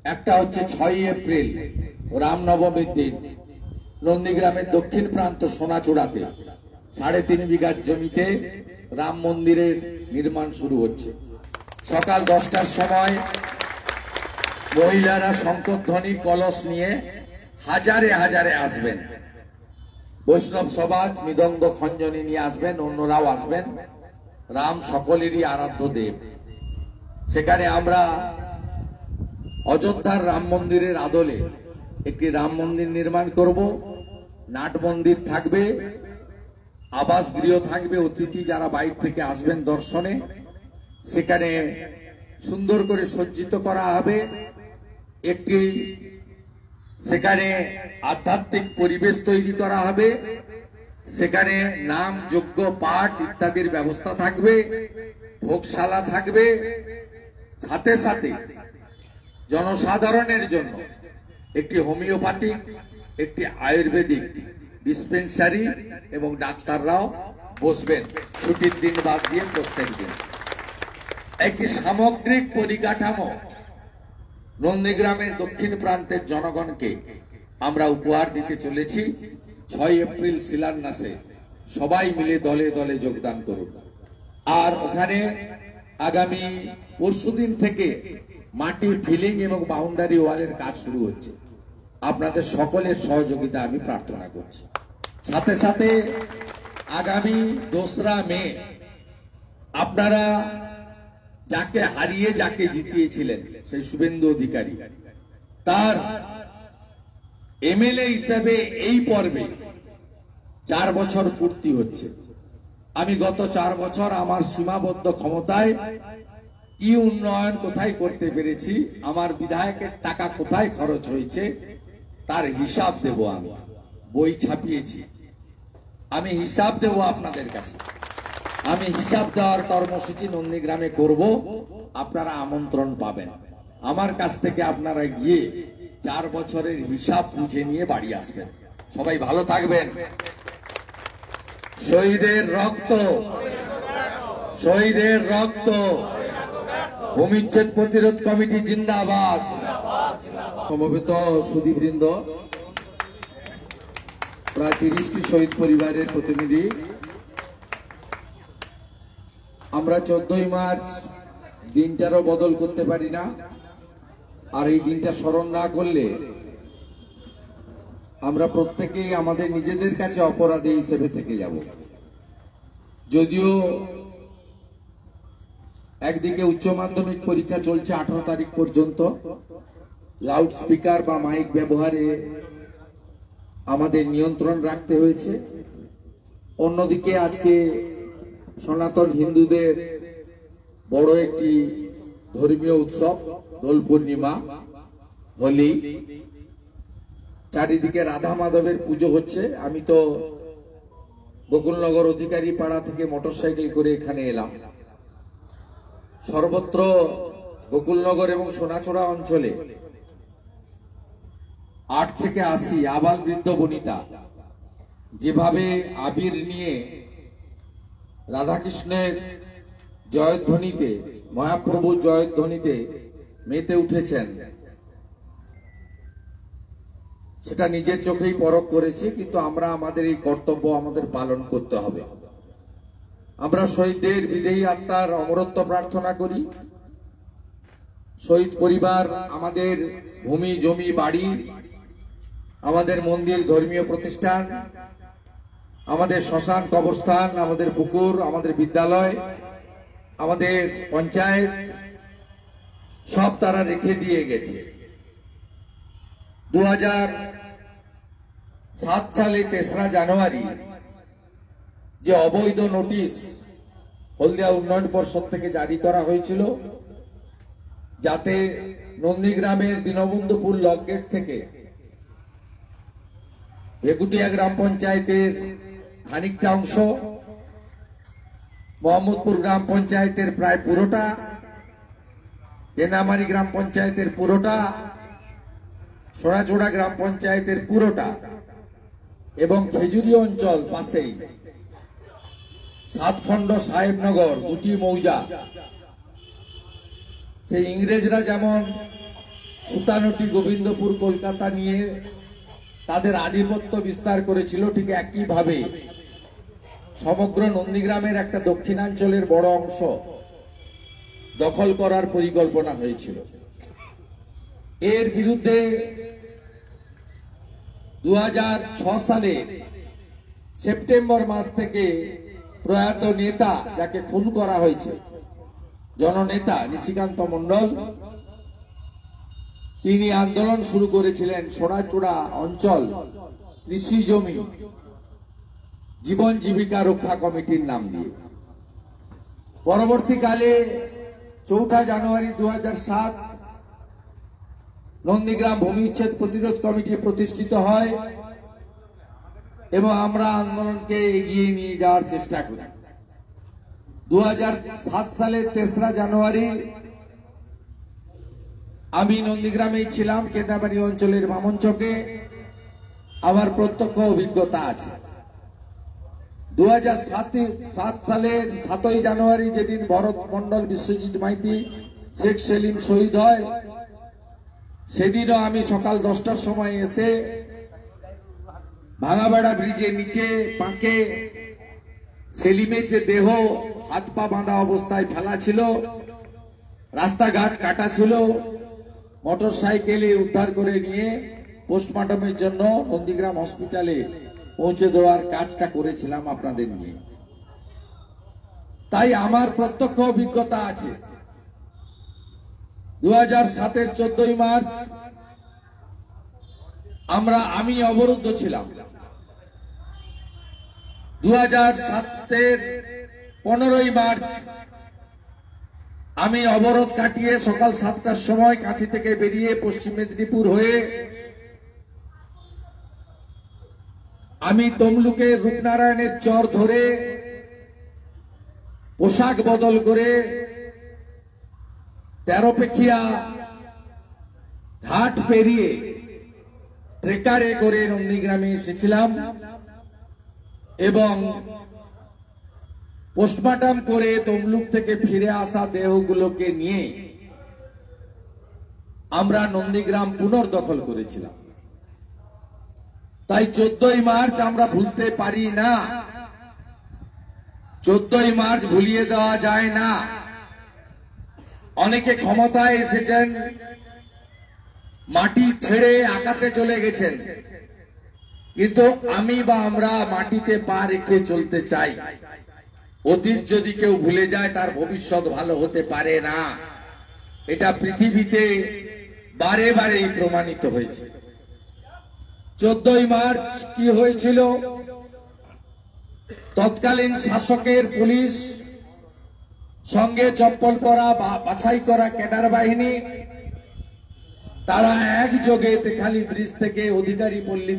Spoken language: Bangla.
একটা হচ্ছে 6ই এপ্রিল রামনবমীর দিন নন্দীগ্রামের দক্ষিণ প্রান্ত সোনাচূড়াতে 3.5 বিঘা জমিতে রাম মন্দিরের নির্মাণ শুরু হচ্ছে। সকাল 10টার সময় মহিলারা শঙ্করধ্বনি কলস নিয়ে হাজারে হাজারে আসবেন। বৈষ্ণব সমাজ মৃদঙ্গ খঞ্জনি নিয়ে আসবেন, অন্যরাও আসবেন। রাম সকলেরই আরাধ্য দেব। সেখানে আমরা অযোধ্যার রাম মন্দিরের আদলে একটি রাম মন্দির নির্মাণ করব। নাট মন্দির থাকবে, আবাস গৃহ থাকবে, অতিথি যারা বাইরে থেকে আসবেন দর্শনে সেখানে সুন্দর করে সজ্জিত করা হবে। একটি সেখানে আধ্যাত্মিক পরিবেশ তৈরি করা হবে। সেখানে নাম যজ্ঞ পাঠ ইত্যাদির ব্যবস্থা থাকবে, ভোগশালা থাকবে। সাথে সাথে জনসাধারণের জন্য একটি হোমিওপ্যাথিক, একটি আয়ুর্বেদিক ডিসপেন্সারি এবং ডাক্তাররাও বসবেন ছুটির দিন বাদ দিয়ে প্রত্যেক দিন। একটি সামগ্রিক পরিকাঠামো নন্দীগ্রামের দক্ষিণ প্রান্তের জনগণকে আমরা উপহার দিতে চলেছি। 6 এপ্রিল শিলান্যাসে সবাই মিলে দলে দলে যোগদান করুন। আর ওখানে আগামী পরশুদিন থেকে মাটি ফিলিং এবং বাউন্ডারি ওয়ালের কাজ শুরু হচ্ছে। আপনাদের সকলের সহযোগিতা আমি প্রার্থনা করছি। সাথে সাথে আগামী 2রা মে আপনারা যাকে হারিয়ে যাকে জিতিয়েছিলেন সেই শুভেন্দু অধিকারী, তার এমএলএ হিসেবে এই পর্বে 4 বছর পূর্তি হচ্ছে। আমি গত 4 বছর আমার সীমাবদ্ধ ক্ষমতায় কি উন্নয়ন কোথায় করতে পেরেছি, আমার বিধায়কের টাকা কোথায় খরচ হয়েছে তার হিসাব দেব। আমি বই ছাপিয়েছি, আমি হিসাব দেব আপনাদের কাছে। আমি হিসাব দেওয়ার কর্মসূচি নন্দীগ্রামে করব। আপনারা আমন্ত্রণ পাবেন। আমার কাছ থেকে আপনারা গিয়ে 4 বছরের হিসাব বুঝে নিয়ে বাড়ি আসবেন। সবাই ভালো থাকবেন। শহীদের রক্ত, শহীদের রক্ত, ভূমিচ্ছেদ প্রতিরোধ কমিটি জিন্দাবাদ। সমবেত সুধীবৃন্দ, প্রায় 30টি শহীদ পরিবারের প্রতিনিধি, আমরা 14ই মার্চ দিনটারও বদল করতে পারি না। আর এই দিনটা স্মরণ না করলে আমরা প্রত্যেকেই আমাদের নিজেদের কাছে অপরাধী হিসেবে থেকে যাব। যদিও একদিকে উচ্চ মাধ্যমিক পরীক্ষা চলছে 18 তারিখ পর্যন্ত, লাউড স্পিকার বা মাইক ব্যবহারে আমাদের নিয়ন্ত্রণ রাখতে হয়েছে। অন্যদিকে আজকে সনাতন হিন্দুদের বড় একটি ধর্মীয় উৎসব দোল পূর্ণিমা, হোলি। চারিদিকে রাধা মাধবের পুজো হচ্ছে। আমি তো গোকুলনগর অধিকারী পাড়া থেকে মোটরসাইকেল করে এখানে এলাম। সর্বত্র গোকুলনগর এবং সোনাচূড়া অঞ্চলে 8 থেকে 80 আবাল বৃদ্ধ বনিতা যেভাবে আবির নিয়ে রাধাকৃষ্ণের জয়ধ্বনিতে, মহাপ্রভুর জয়ধ্বনিতে মেতে উঠেছেন, সেটা নিজের চোখেই পরখ করেছি। কিন্তু আমরা আমাদের এই কর্তব্য আমাদের পালন করতে হবে। আমরা শহীদদের বিদেহী আত্মার অমরত্ব প্রার্থনা করি। শহীদ পরিবার, আমাদের ভূমি জমি বাড়ি, আমাদের মন্দির ধর্মীয় প্রতিষ্ঠান, আমাদের শ্মশান কবরস্থান, আমাদের পুকুর, আমাদের বিদ্যালয়, আমাদের পঞ্চায়েত সব তারা রেখে দিয়ে গেছে। 2007 সালে 3রা জানুয়ারি যে অবৈধ নোটিশ হলদিয়া উন্নয়ন পর্ষদ থেকে জারি করা হয়েছিল, যাতে নন্দীগ্রামের দীনবন্ধুপুর লকগেট থেকে ভেকুটিয়া গ্রাম পঞ্চায়েতের খানিকটা অংশ, মোহাম্মদপুর গ্রাম পঞ্চায়েতের প্রায় পুরোটা, কেন্দামারি গ্রাম পঞ্চায়েতের পুরোটা, সোনাচূড়া গ্রাম পঞ্চায়েতের পুরোটা এবং খেজুরি অঞ্চল পাশেই সাতখণ্ড সাহেবনগর গুটি মৌজা, সেই ইংরেজরা যেমন সুতা সুলতানটি গোবিন্দপুর কলকাতা নিয়ে তাদের আধিপত্য বিস্তার করেছিল, ঠিক একইভাবে সমগ্র নন্দীগ্রামের একটা দক্ষিণাঞ্চলের বড় অংশ দখল করার পরিকল্পনা হয়েছিল। এর বিরুদ্ধে 2006 সালে সেপ্টেম্বর মাস থেকে প্রয়াত নেতা, যাকে খুন করা হয়েছে, জননেতা নিশিকান্ত মণ্ডল, তিনি আন্দোলন শুরু করেছিলেন সোনাচূড়া অঞ্চল কৃষি জমি জীবন জীবিকা রক্ষা কমিটির নাম দিয়ে। পরবর্তীকালে 4 জানুয়ারি 2007 নন্দীগ্রাম ভূমি উচ্ছেদ প্রতিরোধ কমিটি প্রতিষ্ঠিত হয় এবং আমরা আন্দোলনকে এগিয়ে নিয়ে যাওয়ার চেষ্টা করি। 2007 সালের 3 জানুয়ারি আমি নন্দীগ্রামেই ছিলাম, কেদারবাড়ি অঞ্চলের বামনচকে। আমার প্রত্যক্ষ অভিজ্ঞতা আছে। 2007 সালের 7 জানুয়ারি, যেদিন ভরত মন্ডল, বিশ্বজিৎ মাইতি, শেখ সেলিম শহীদ হয়, সেদিনও আমি সকাল 10টার সময় এসে ভাঙাবেড়া ব্রিজের নিচে পাঁকে সেলিমের যে দেহ হাত পা বাঁধা অবস্থায় ফেলা ছিল, রাস্তাঘাট কাটা ছিল, মোটর সাইকেলে উদ্ধার করে নিয়ে পোস্টমর্টমের জন্য নন্দীগ্রাম হসপিটালে পৌঁছে দেওয়ার কাজটা করেছিলাম আপনাদের নিয়ে। তাই আমার প্রত্যক্ষ অভিজ্ঞতা আছে। 2007-এর 14 মার্চ আমি অবরুদ্ধ ছিলাম। 2007-এর 15 মার্চ আমি অবরোধ কাটিয়ে সকাল 7টার সময় কাঁথি থেকে বেরিয়ে পশ্চিম মেদিনীপুর হয়ে আমি তমলুকে রূপনারায়ণের চর ধরে পোশাক বদল করে 13 পেখিয়া ঘাট পেরিয়ে ট্রেকারে করে নন্দীগ্রামে এসেছিলাম এবং পোস্টমর্টম করে তমলুক থেকে ফিরে আসা দেহগুলোকে নিয়ে আমরা নন্দীগ্রাম পুনর্দখল করেছিলাম। তাই 14 মার্চ আমরা ভুলতে পারি না। 14 মার্চ ভুলিয়ে দেওয়া যায় না। অনেকে ক্ষমতায় এসেছেন, মাটি ছেড়ে আকাশে চলে গেছেন, কিন্তু আমি বা আমরা মাটিতে পা রেখে চলতে চাই। অতীত যদি কেউ ভুলে যায়, তার ভবিষ্যৎ ভালো হতে পারে না। এটা পৃথিবীতে বারে বারে প্রমাণিত হয়েছে। 14 মার্চ কি হয়েছিল? তৎকালীন শাসকের পুলিশ সঙ্গে চপ্পল পরা বা বাছাই করা ক্যাডার বাহিনী, তারা একযোগে তেখালি ব্রিজ থেকে অধিকারী পল্লীতে